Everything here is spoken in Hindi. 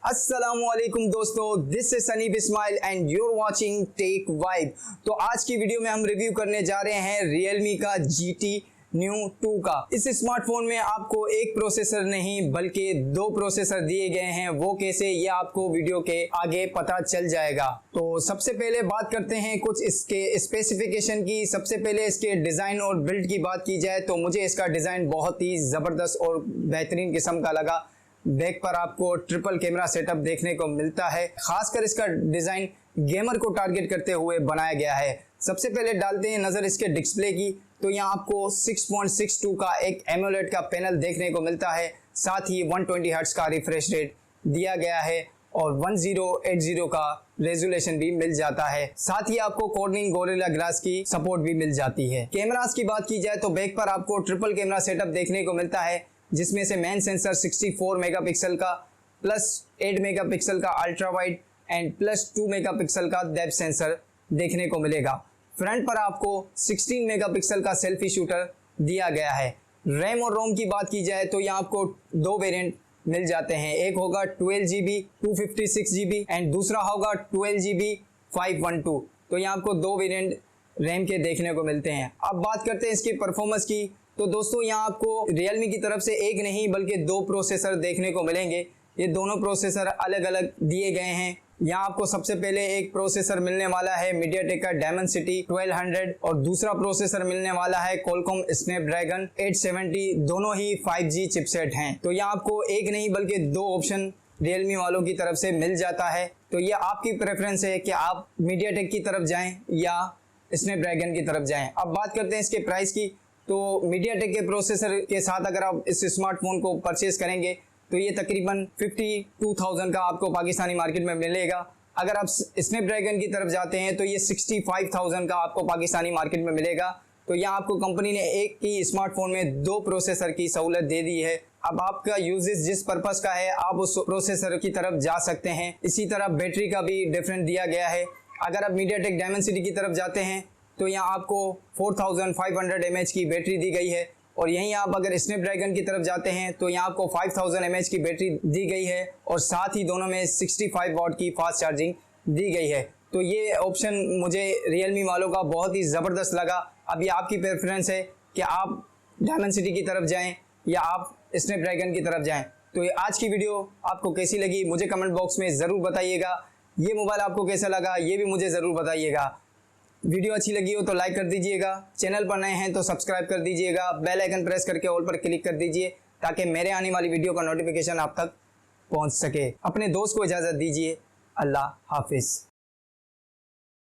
अस्सलामुअलैकुम दोस्तों, this is Sanif Ismail and you're watching Tech Vibe. तो आज की वीडियो में हम रिव्यू करने जा रहे हैं Realme का GT New 2 का। इस स्मार्टफोन में आपको एक प्रोसेसर नहीं बल्कि दो प्रोसेसर दिए गए हैं। वो कैसे, ये आपको वीडियो के आगे पता चल जाएगा। तो सबसे पहले बात करते हैं कुछ इसके स्पेसिफिकेशन की। सबसे पहले इसके डिज़ाइन और बिल्ड की बात की जाए तो मुझे इसका डिज़ाइन बहुत ही ज़बरदस्त और बेहतरीन किस्म का लगा। बैक पर आपको ट्रिपल कैमरा सेटअप देखने को मिलता है। खासकर इसका डिज़ाइन गेमर को टारगेट करते हुए बनाया गया है। सबसे पहले डालते हैं नज़र इसके डिस्प्ले की, तो यहाँ आपको 6.62 का एक एमोलेड का पैनल देखने को मिलता है। साथ ही 120 हर्ट्ज का रिफ्रेश रेट दिया गया है और 1080 का रेजोल्यूशन भी मिल जाता है। साथ ही आपको कॉर्निंग गोरिल्ला ग्लास की सपोर्ट भी मिल जाती है। कैमरास की बात की जाए तो बैक पर आपको ट्रिपल कैमरा सेटअप देखने को मिलता है, जिसमें से मेन सेंसर 64 मेगापिक्सल का प्लस 8 मेगापिक्सल का ultra wide and plus 2 megapixel का डेप्थ सेंसर देखने को मिलेगा। फ्रंट पर आपको 16 मेगापिक्सल का सेल्फी शूटर दिया गया है। रैम और रोम की बात की जाए तो यहाँ आपको दो वेरिएंट मिल जाते हैं। एक होगा 12GB 256GB एंड दूसरा होगा 12GB 512। तो यहाँ आपको दो वेरिएंट रैम के देखने को मिलते हैं। अब बात करते हैं इसकी परफॉर्मेंस की। तो दोस्तों यहाँ आपको Realme की तरफ से एक नहीं बल्कि दो प्रोसेसर देखने को मिलेंगे। ये दोनों प्रोसेसर अलग अलग दिए गए हैं। यहाँ आपको सबसे पहले एक प्रोसेसर मिलने वाला है MediaTek का Dimensity 1200 और दूसरा प्रोसेसर मिलने वाला है Qualcomm Snapdragon 870। दोनों ही 5G चिपसेट हैं। तो यहाँ आपको एक नहीं बल्कि दो ऑप्शन Realme वालों की तरफ से मिल जाता है। तो ये आपकी प्रेफरेंस है कि आप MediaTek की तरफ जाएं या Snapdragon की तरफ जाएं। अब बात करते हैं इसके प्राइस की। तो MediaTek के प्रोसेसर के साथ अगर आप इस स्मार्टफोन को परचेज करेंगे तो ये तकरीबन 52,000 का आपको पाकिस्तानी मार्केट में मिलेगा। अगर आप स्नैपड्रैगन की तरफ जाते हैं तो ये 65,000 का आपको पाकिस्तानी मार्केट में मिलेगा। तो यहाँ आपको कंपनी ने एक ही स्मार्टफोन में दो प्रोसेसर की सहूलत दे दी है। अब आपका यूजेस जिस पर्पज़ का है आप उस प्रोसेसर की तरफ जा सकते हैं। इसी तरह बैटरी का भी डिफरेंट दिया गया है। अगर आप MediaTek Dimensity की तरफ जाते हैं तो यहाँ आपको 4500 mAh की बैटरी दी गई है और यहीं आप अगर स्नैपड्रैगन की तरफ जाते हैं तो यहाँ आपको 5000 mAh की बैटरी दी गई है और साथ ही दोनों में 65 वाट की फास्ट चार्जिंग दी गई है। तो ये ऑप्शन मुझे Realme वालों का बहुत ही ज़बरदस्त लगा। अब ये आपकी प्रेफरेंस है कि आप Dimensity की तरफ जाएँ या आप स्नैपड्रैगन की तरफ जाएँ। तो ये आज की वीडियो आपको कैसी लगी मुझे कमेंट बॉक्स में ज़रूर बताइएगा। ये मोबाइल आपको कैसा लगा ये भी मुझे ज़रूर बताइएगा। वीडियो अच्छी लगी हो तो लाइक कर दीजिएगा, चैनल पर नए हैं तो सब्सक्राइब कर दीजिएगा, बेल आइकन प्रेस करके ऑल पर क्लिक कर दीजिए ताकि मेरे आने वाली वीडियो का नोटिफिकेशन आप तक पहुंच सके। अपने दोस्त को इजाज़त दीजिए। अल्लाह हाफिज़।